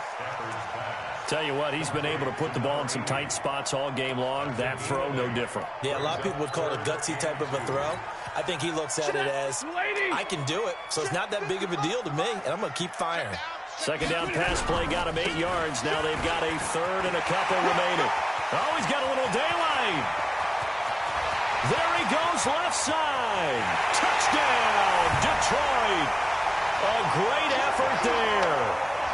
Tell you what, he's been able to put the ball in some tight spots all game long. That throw, no different. Yeah, a lot of people would call it a gutsy type of a throw. I think he looks at it as, I can do it, so it's not that big of a deal to me, and I'm going to keep firing. 2nd down pass play got him 8 yards. Now they've got a 3rd and a couple remaining. Oh, he's got a little daylight. There he goes, left side. Touchdown, Detroit. A great effort there.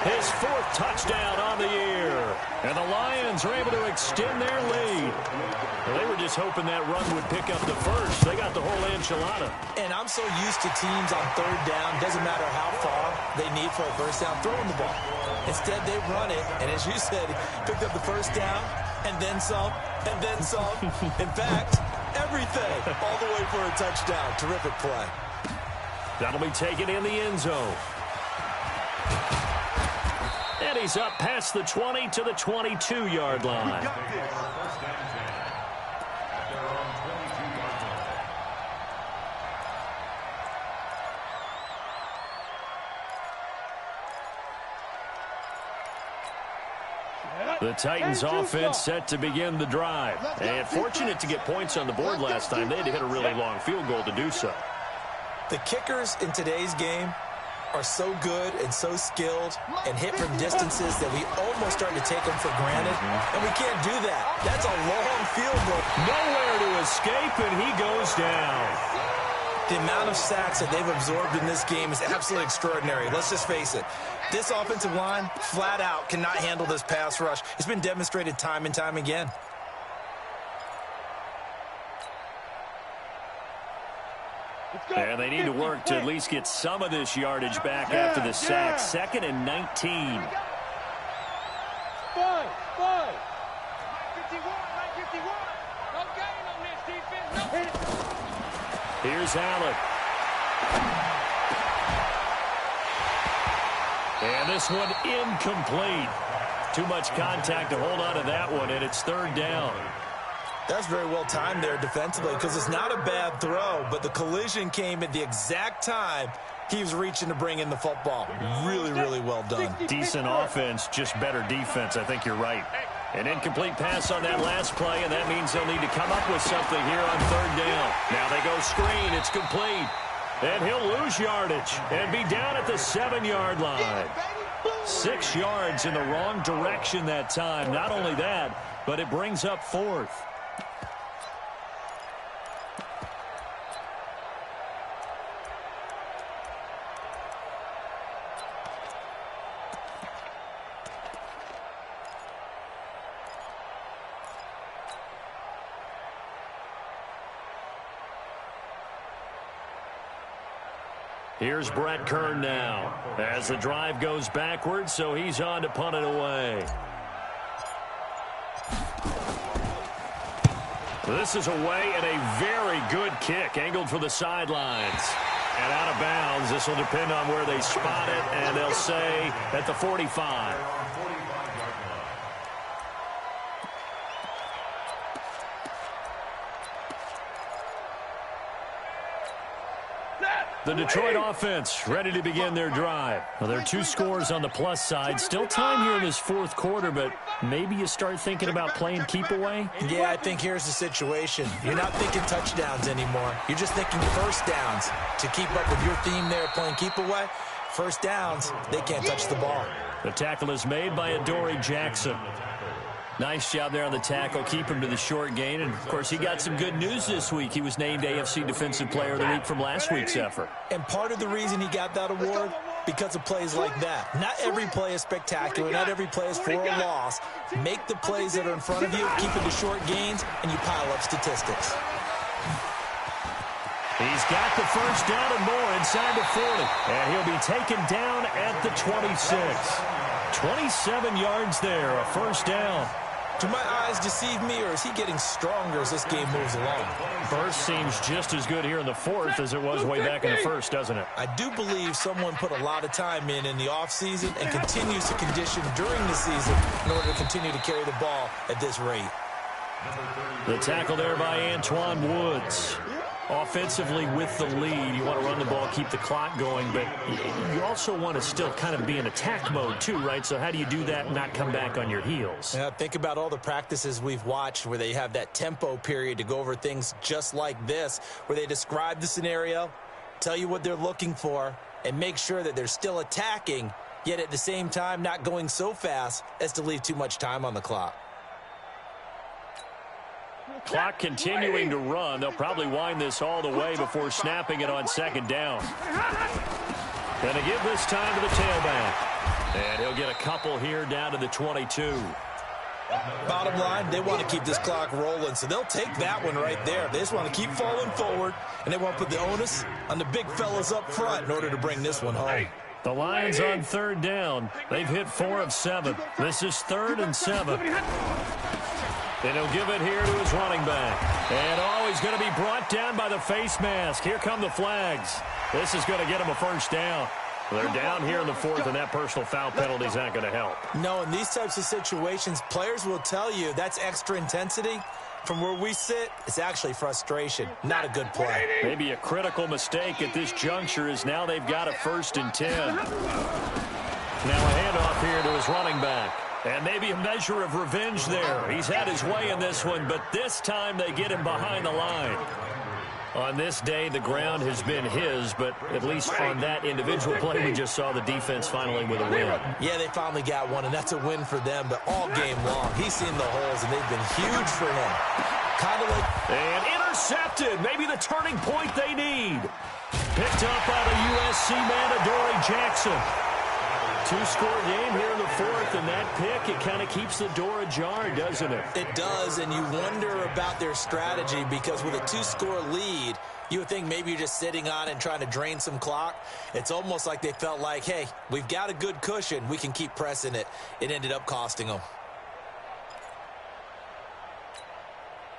His 4th touchdown on the year. And the Lions are able to extend their lead. Well, they were just hoping that run would pick up the first. They got the whole enchilada. And I'm so used to teams on 3rd down, doesn't matter how far they need for a first down, throwing the ball. Instead, they run it, and as you said, picked up the first down, and then some, and then some. In fact, everything, all the way for a touchdown. Terrific play. That'll be taken in the end zone. And he's up past the 20 to the 22-yard line. The Titans offense set to begin the drive. And fortunate to get points on the board last time. They had to hit a really long field goal to do so. The kickers in today's game are so good and so skilled and hit from distances that we almost start to take them for granted. And we can't do that. That's a long field goal. Nowhere to escape, and he goes down. The amount of sacks that they've absorbed in this game is absolutely extraordinary. Let's just face it. This offensive line, flat out, cannot handle this pass rush. It's been demonstrated time and time again. And they need to work to at least get some of this yardage back after the sack. 2nd and 19. 51. No gain on this defense. Here's Allen. And this one incomplete. Too much contact to hold on to that one, and it's 3rd down. That's very well timed there defensively because it's not a bad throw, but the collision came at the exact time he was reaching to bring in the football. Really, really well done. Decent offense, just better defense. I think you're right. An incomplete pass on that last play, and that means they'll need to come up with something here on 3rd down. Now they go screen. It's complete. And he'll lose yardage and be down at the 7-yard line. 6 yards in the wrong direction that time. Not only that, but it brings up 4th. Here's Brett Kern now as the drive goes backwards, so he's on to punt it away. This is away and a very good kick, angled for the sidelines. And out of bounds. This will depend on where they spot it, and they'll say at the 45. The Detroit offense ready to begin their drive. Well, there are 2 scores on the plus side. Still time here in this 4th quarter, but maybe you start thinking about playing keep away? Yeah, I think here's the situation. You're not thinking touchdowns anymore. You're just thinking first downs. To keep up with your theme there, playing keep away, first downs, they can't touch the ball. The tackle is made by Adoree Jackson. Nice job there on the tackle. Keep him to the short gain. And, of course, he got some good news this week. He was named AFC Defensive Player of the Week from last week's effort. And part of the reason he got that award, because of plays like that. Not every play is spectacular. Not every play is for a loss. Make the plays that are in front of you, keep it to short gains, and you pile up statistics. He's got the first down and more inside the 40. And he'll be taken down at the 26. 27 yards there, a first down. Do my eyes deceive me, or is he getting stronger as this game moves along? Burst seems just as good here in the 4th as it was way back in the 1st, doesn't it? I do believe someone put a lot of time in the offseason and continues to condition during the season in order to continue to carry the ball at this rate. The tackle there by Antoine Woods. Offensively with the lead, you want to run the ball, keep the clock going, but you also want to still kind of be in attack mode too, right? So how do you do that and not come back on your heels? Yeah, think about all the practices we've watched where they have that tempo period to go over things just like this, where they describe the scenario, tell you what they're looking for, and make sure that they're still attacking, yet at the same time not going so fast as to leave too much time on the clock. Clock continuing to run. They'll probably wind this all the way before snapping it on 2nd down. Going to give this time to the tailback. And he'll get a couple here down to the 22. Bottom line, they want to keep this clock rolling, so they'll take that one right there. They just want to keep falling forward, and they want to put the onus on the big fellas up front in order to bring this one home. The Lions on 3rd down. They've hit 4 of 7. This is 3rd and 7. And he'll give it here to his running back. And, he's going to be brought down by the face mask. Here come the flags. This is going to get him a first down. They're down here in the fourth, and that personal foul penalty is not going to help. No, in these types of situations, players will tell you that's extra intensity. From where we sit, it's actually frustration. Not a good play. Maybe a critical mistake at this juncture is now they've got a 1st and 10. Now a handoff here to his running back. And maybe a measure of revenge there. He's had his way in this one, but this time they get him behind the line. On this day, the ground has been his, but at least on that individual play, we just saw the defense finally with a win. Yeah, they finally got one, and that's a win for them, but all game long, he's seen the holes, and they've been huge for him. Kind of like... And intercepted. Maybe the turning point they need. Picked up by the USC man, Adoree Jackson. 2-score game here in the fourth, and that pick, it kind of keeps the door ajar, doesn't it? It does, and you wonder about their strategy because with a 2-score lead, you would think maybe you're just sitting on it and trying to drain some clock. It's almost like they felt like, hey, we've got a good cushion. We can keep pressing it. It ended up costing them.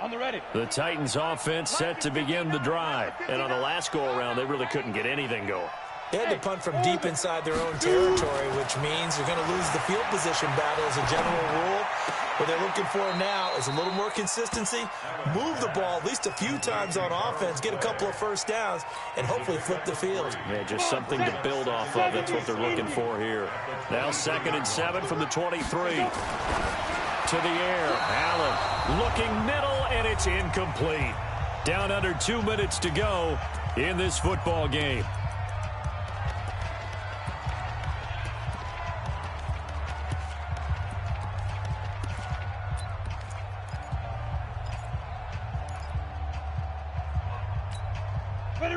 On the ready. The Titans offense set to begin the drive, and on the last go-around, they really couldn't get anything going. They had to punt from deep inside their own territory, which means you're going to lose the field position battle as a general rule. What they're looking for now is a little more consistency, move the ball at least a few times on offense, get a couple of first downs, and hopefully flip the field. Yeah, just something to build off of. That's what they're looking for here. Now 2nd and 7 from the 23. To the air. Allen looking middle, and it's incomplete. Down under 2 minutes to go in this football game.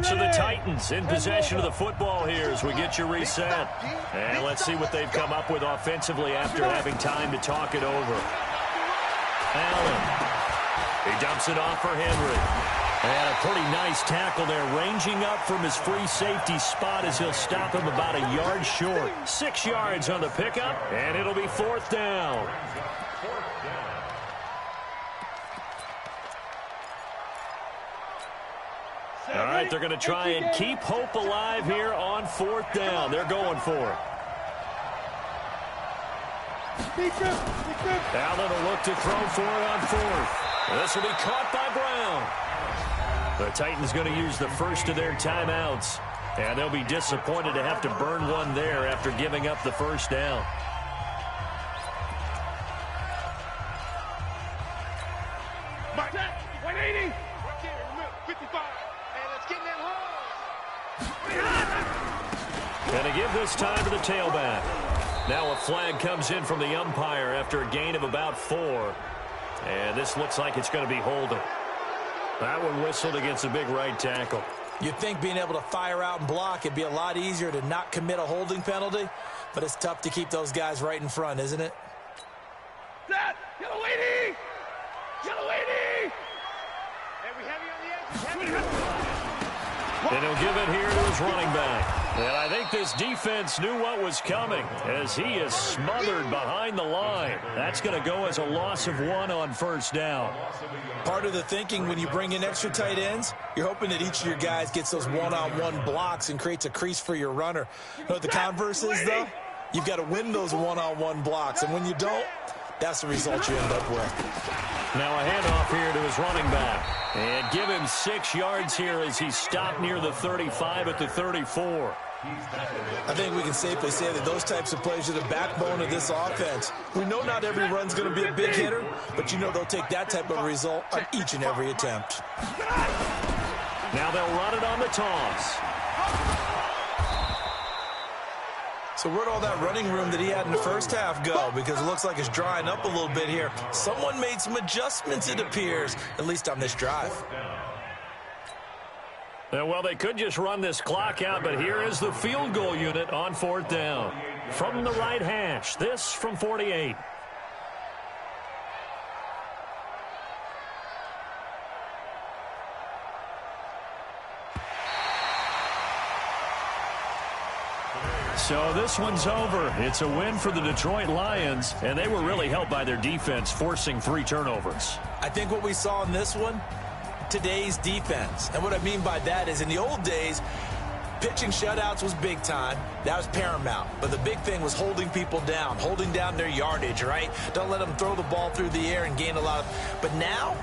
So the Titans in possession of the football here as we get you reset. And let's see what they've come up with offensively after having time to talk it over. Allen. He dumps it off for Henry. And a pretty nice tackle there, ranging up from his free safety spot as he'll stop him about a yard short. 6 yards on the pickup, and it'll be 4th down. All right, they're going to try and keep hope alive here on 4th down. They're going for it. Allen will look to throw for it on 4th. This will be caught by Brown. The Titans going to use the first of their timeouts, and they'll be disappointed to have to burn one there after giving up the first down. Mike, 180. 55. And to give this time to the tailback. Now a flag comes in from the umpire after a gain of about 4. And this looks like it's going to be holding. That one whistled against a big right tackle. You'd think being able to fire out and block, it'd be a lot easier to not commit a holding penalty. But it's tough to keep those guys right in front, isn't it? Set! Yellow lady! Yellow lady! Hey, we heavy on the edge. Heavy. And he'll give it here to his running back. And I think this defense knew what was coming as he is smothered behind the line. That's going to go as a loss of 1 on 1st down. Part of the thinking when you bring in extra tight ends, you're hoping that each of your guys gets those one-on-one blocks and creates a crease for your runner. You know what the converse is, though? You've got to win those one-on-one blocks, and when you don't, that's the result you end up with. Now a handoff here to his running back. And give him 6 yards here as he's stopped near the 35 at the 34. I think we can safely say that those types of plays are the backbone of this offense. We know not every run's going to be a big hitter, but you know they'll take that type of result on each and every attempt. Now they'll run it on the toss. So where'd all that running room that he had in the first half go? Because it looks like it's drying up a little bit here. Someone made some adjustments, it appears, at least on this drive. Well, they could just run this clock out, but here is the field goal unit on 4th down. From the right hash, this from 48. So this one's over. It's a win for the Detroit Lions, and they were really helped by their defense, forcing 3 turnovers. I think what we saw in this one, today's defense. And what I mean by that is in the old days, pitching shutouts was big time. That was paramount. But the big thing was holding people down, holding down their yardage, right? Don't let them throw the ball through the air and gain a lot of... But now,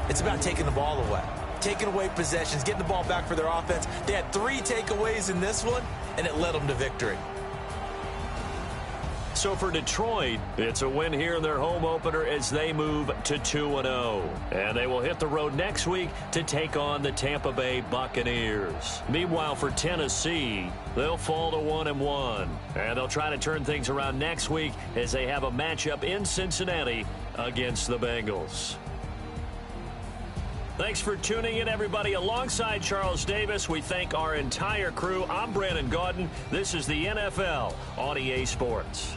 it's about taking the ball away. Taking away possessions, getting the ball back for their offense. They had 3 takeaways in this one, and it led them to victory. So for Detroit, it's a win here in their home opener as they move to 2-0. And they will hit the road next week to take on the Tampa Bay Buccaneers. Meanwhile, for Tennessee, they'll fall to 1-1. And they'll try to turn things around next week as they have a matchup in Cincinnati against the Bengals. Thanks for tuning in, everybody. Alongside Charles Davis, we thank our entire crew. I'm Brandon Gaudin. This is the NFL on EA Sports.